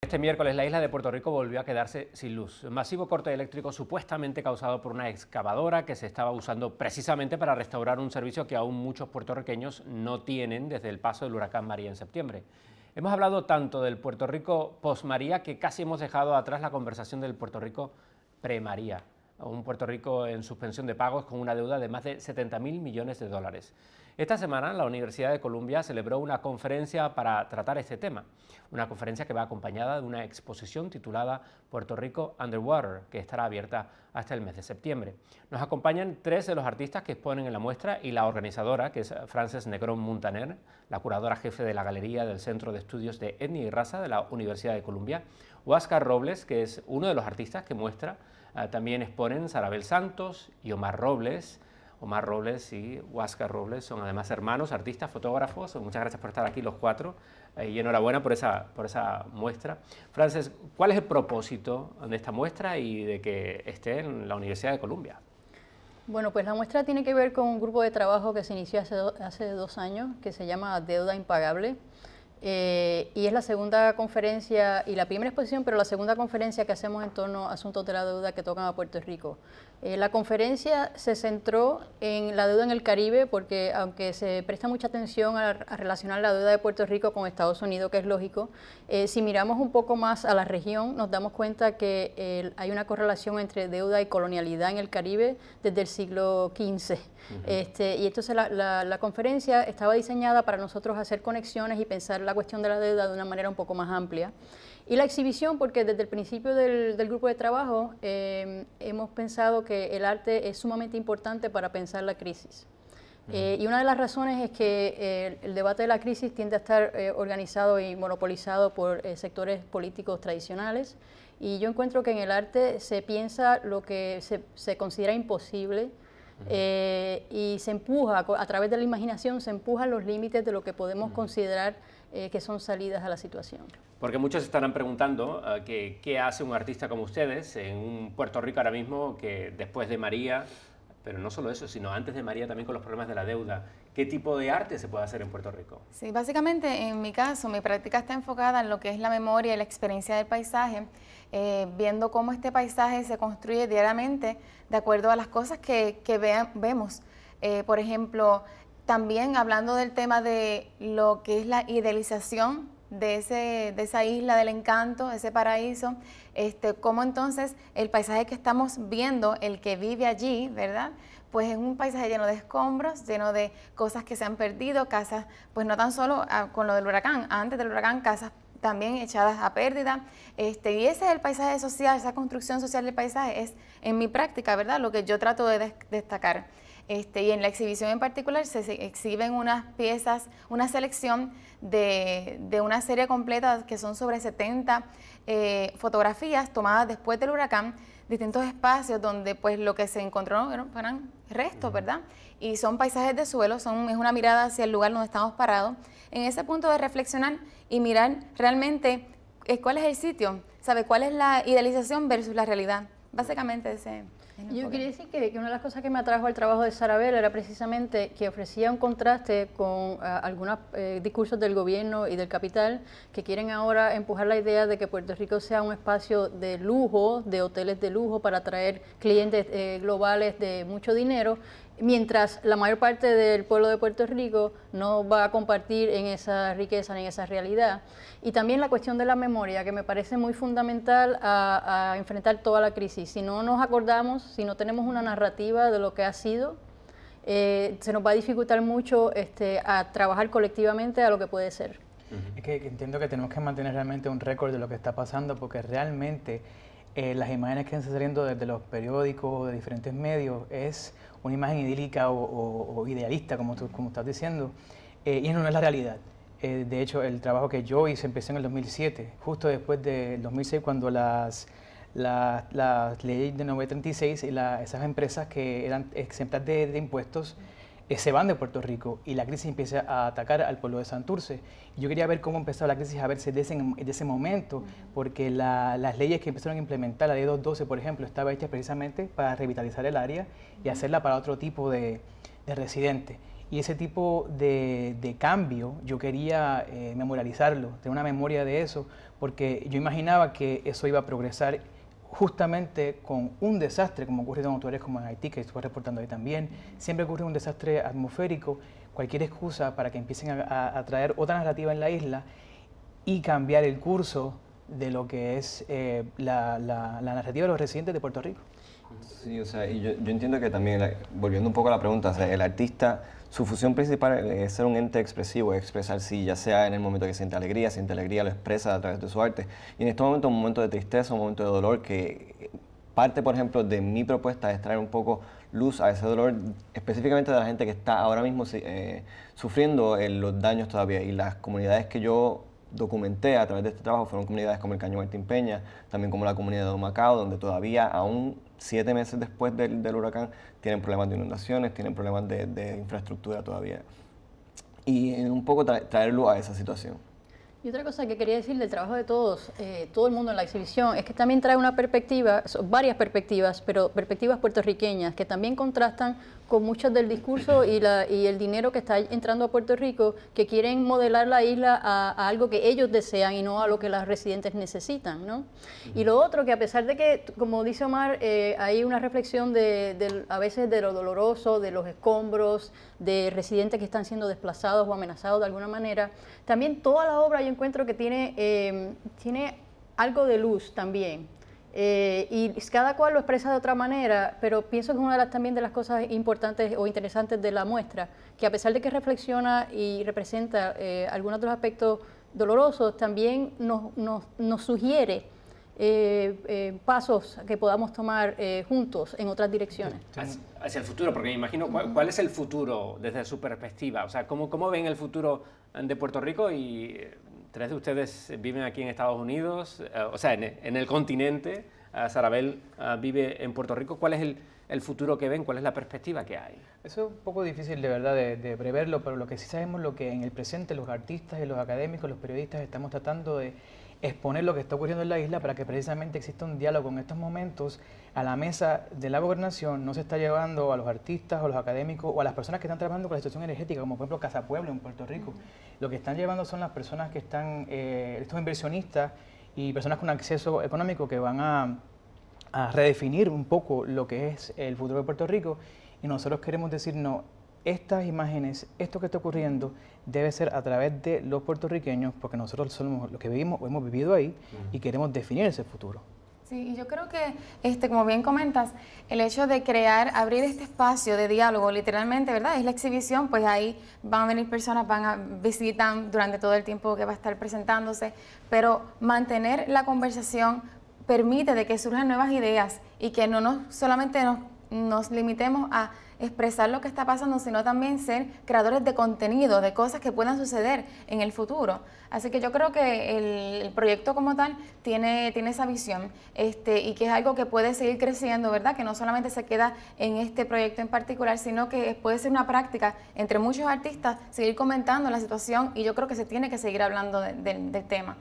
Este miércoles la isla de Puerto Rico volvió a quedarse sin luz. Un masivo corte eléctrico supuestamente causado por una excavadora que se estaba usando precisamente para restaurar un servicio que aún muchos puertorriqueños no tienen desde el paso del huracán María en septiembre. Hemos hablado tanto del Puerto Rico post-María que casi hemos dejado atrás la conversación del Puerto Rico pre-María. Un Puerto Rico en suspensión de pagos con una deuda de más de 70.000 millones de dólares. Esta semana la Universidad de Columbia celebró una conferencia para tratar este tema, una conferencia que va acompañada de una exposición titulada Puerto Rico Underwater, que estará abierta hasta el mes de septiembre. Nos acompañan 3 de los artistas que exponen en la muestra y la organizadora, que es Frances Negrón Muntaner, la curadora jefe de la Galería del Centro de Estudios de Etnia y Raza de la Universidad de Columbia, Huáscar Robles, que es uno de los artistas que muestra. También exponen Sarabel Santos y Omar Robles. Omar Robles y Huáscar Robles son además hermanos, artistas, fotógrafos. Muchas gracias por estar aquí los 4 y enhorabuena por esa muestra. Frances, ¿cuál es el propósito de esta muestra y de que esté en la Universidad de Columbia? Bueno, pues la muestra tiene que ver con un grupo de trabajo que se inició hace 2 años, que se llama Deuda Impagable. Y es la segunda conferencia y la primera exposición, pero la segunda conferencia que hacemos en torno a asuntos de la deuda que tocan a Puerto Rico. La conferencia se centró en la deuda en el Caribe porque aunque se presta mucha atención a relacionar la deuda de Puerto Rico con Estados Unidos, que es lógico, si miramos un poco más a la región nos damos cuenta que hay una correlación entre deuda y colonialidad en el Caribe desde el siglo XV. Y entonces la conferencia estaba diseñada para nosotros hacer conexiones y pensar la cuestión de la deuda de una manera un poco más amplia. Y la exhibición, porque desde el principio del grupo de trabajo hemos pensado que el arte es sumamente importante para pensar la crisis. Y una de las razones es que el debate de la crisis tiende a estar organizado y monopolizado por sectores políticos tradicionales. Y yo encuentro que en el arte se piensa lo que se considera imposible. Y se empuja, a través de la imaginación, se empujan los límites de lo que podemos considerar que son salidas a la situación. Porque muchos estarán preguntando qué hace un artista como ustedes en un Puerto Rico ahora mismo que después de María, pero no solo eso, sino antes de María también con los problemas de la deuda. ¿Qué tipo de arte se puede hacer en Puerto Rico? Sí, básicamente en mi caso, mi práctica está enfocada en lo que es la memoria y la experiencia del paisaje, viendo cómo este paisaje se construye diariamente de acuerdo a las cosas que vemos. Por ejemplo, también hablando del tema de lo que es la idealización de esa isla del encanto, ese paraíso, cómo entonces el paisaje que estamos viendo, el que vive allí, ¿verdad?, pues es un paisaje lleno de escombros, lleno de cosas que se han perdido, casas, pues no tan solo con lo del huracán, antes del huracán, casas también echadas a pérdida, y ese es el paisaje social, esa construcción social del paisaje, es en mi práctica, ¿verdad?, lo que yo trato de destacar. Y en la exhibición en particular se exhiben unas piezas, una selección de una serie completa que son sobre 70 fotografías tomadas después del huracán, distintos espacios donde pues lo que se encontró eran restos, ¿verdad? Y son paisajes de suelo, es una mirada hacia el lugar donde estamos parados, en ese punto de reflexionar y mirar realmente cuál es el sitio, ¿sabe? Cuál es la idealización versus la realidad. Básicamente ese... Yo quería decir que una de las cosas que me atrajo al trabajo de Sarabel era precisamente que ofrecía un contraste con algunos discursos del gobierno y del capital que quieren ahora empujar la idea de que Puerto Rico sea un espacio de lujo, de hoteles de lujo para atraer clientes globales de mucho dinero, mientras la mayor parte del pueblo de Puerto Rico no va a compartir en esa riqueza ni en esa realidad. Y también la cuestión de la memoria, que me parece muy fundamental a enfrentar toda la crisis. Si no nos acordamos, si no tenemos una narrativa de lo que ha sido, se nos va a dificultar mucho a trabajar colectivamente a lo que puede ser. Es que entiendo que tenemos que mantener realmente un récord de lo que está pasando, porque realmente las imágenes que están saliendo desde los periódicos, de diferentes medios, es una imagen idílica o idealista, como estás diciendo, y no es la realidad. De hecho, el trabajo que yo hice empecé en el 2007, justo después del 2006, cuando las leyes de 936 y esas empresas que eran exentas de impuestos se van de Puerto Rico y la crisis empieza a atacar al pueblo de Santurce. Yo quería ver cómo empezó la crisis a verse de ese momento, porque las leyes que empezaron a implementar, la ley 212, por ejemplo, estaba hecha precisamente para revitalizar el área y hacerla para otro tipo de residentes. Y ese tipo de cambio yo quería memorializarlo, tener una memoria de eso, porque yo imaginaba que eso iba a progresar justamente con un desastre, como ocurre en autores como en Haití, que estuve reportando ahí también. Siempre ocurre un desastre atmosférico, cualquier excusa para que empiecen a traer otra narrativa en la isla y cambiar el curso de lo que es la narrativa de los residentes de Puerto Rico. Sí, o sea, y yo entiendo que también, volviendo un poco a la pregunta, o sea, el artista, su función principal es ser un ente expresivo, es expresar, sí, ya sea en el momento que siente alegría, lo expresa a través de su arte. Y en este momento, un momento de tristeza, un momento de dolor, que parte, por ejemplo, de mi propuesta es traer un poco luz a ese dolor, específicamente de la gente que está ahora mismo sufriendo los daños todavía. Y las comunidades que yo documenté a través de este trabajo fueron comunidades como el Caño Martín Peña, también como la comunidad de Humacao, donde todavía, aún 7 meses después del huracán, tienen problemas de inundaciones, tienen problemas de infraestructura todavía. Y un poco traer luz a esa situación. Y otra cosa que quería decir del trabajo de todos, todo el mundo en la exhibición, es que también trae una perspectiva, varias perspectivas, pero perspectivas puertorriqueñas, que también contrastan con muchos del discurso y el dinero que está entrando a Puerto Rico, que quieren modelar la isla a algo que ellos desean y no a lo que los residentes necesitan, ¿no? Y lo otro, que a pesar de que, como dice Omar, hay una reflexión a veces de lo doloroso, de los escombros, de residentes que están siendo desplazados o amenazados de alguna manera, también toda la obra yo encuentro que tiene algo de luz también. Y cada cual lo expresa de otra manera, pero pienso que es una también de las cosas importantes o interesantes de la muestra, que a pesar de que reflexiona y representa algunos de los aspectos dolorosos, también nos sugiere pasos que podamos tomar juntos en otras direcciones. Hacia el futuro, porque me imagino, ¿cuál es el futuro desde su perspectiva? O sea, ¿cómo ven el futuro de Puerto Rico? Y 3 de ustedes viven aquí en Estados Unidos, o sea, en el continente. Sarabel vive en Puerto Rico. ¿Cuál es el futuro que ven? ¿Cuál es la perspectiva que hay? Eso es un poco difícil de verdad de preverlo, pero lo que sí sabemos, lo que en el presente los artistas y los académicos, los periodistas estamos tratando de exponer lo que está ocurriendo en la isla para que precisamente exista un diálogo. En estos momentos a la mesa de la gobernación no se está llevando a los artistas o a los académicos o a las personas que están trabajando con la situación energética, como por ejemplo Casa Pueblo en Puerto Rico. Lo que están llevando son las personas que están, estos inversionistas y personas con acceso económico que van a redefinir un poco lo que es el futuro de Puerto Rico, y nosotros queremos decir, no, estas imágenes, esto que está ocurriendo, debe ser a través de los puertorriqueños, porque nosotros somos los que vivimos o hemos vivido ahí y queremos definir ese futuro. Sí, y yo creo que, como bien comentas, el hecho de abrir este espacio de diálogo, literalmente, ¿verdad? Es la exhibición, pues ahí van a venir personas, visitan durante todo el tiempo que va a estar presentándose, pero mantener la conversación permite de que surjan nuevas ideas y que no solamente nos limitemos a expresar lo que está pasando, sino también ser creadores de contenido, de cosas que puedan suceder en el futuro. Así que yo creo que el proyecto como tal tiene esa visión y que es algo que puede seguir creciendo, ¿verdad? Que no solamente se queda en este proyecto en particular, sino que puede ser una práctica entre muchos artistas, seguir comentando la situación, y yo creo que se tiene que seguir hablando del tema.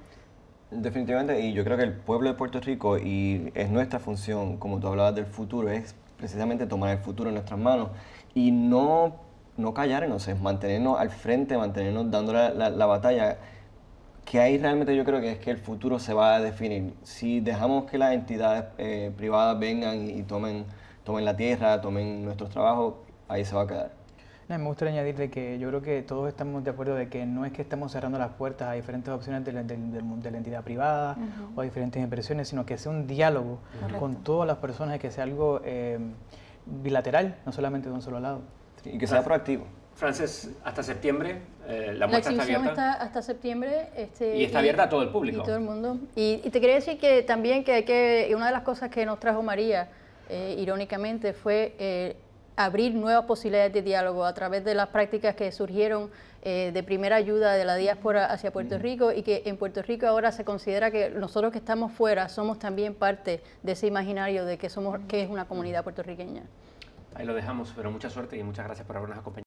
Definitivamente, y yo creo que el pueblo de Puerto Rico, y es nuestra función, como tú hablabas del futuro, es precisamente tomar el futuro en nuestras manos y no callarnos, es mantenernos al frente, mantenernos dando la batalla, que ahí realmente yo creo que es que el futuro se va a definir. Si dejamos que las entidades privadas vengan y tomen la tierra, tomen nuestros trabajos, ahí se va a quedar. Me gustaría añadir de que yo creo que todos estamos de acuerdo de que no es que estamos cerrando las puertas a diferentes opciones de la entidad privada o a diferentes inversiones, sino que sea un diálogo con todas las personas y que sea algo bilateral, no solamente de un solo lado. Sí, y que sea proactivo. Frances, hasta septiembre la muestra está abierta. Está hasta septiembre. Y está abierta a todo el público. Y todo el mundo. Y te quería decir que también que una de las cosas que nos trajo María, irónicamente, fue abrir nuevas posibilidades de diálogo a través de las prácticas que surgieron de primera ayuda de la diáspora hacia Puerto Rico, y que en Puerto Rico ahora se considera que nosotros que estamos fuera somos también parte de ese imaginario de que es una comunidad puertorriqueña. Ahí lo dejamos, pero mucha suerte y muchas gracias por habernos acompañado.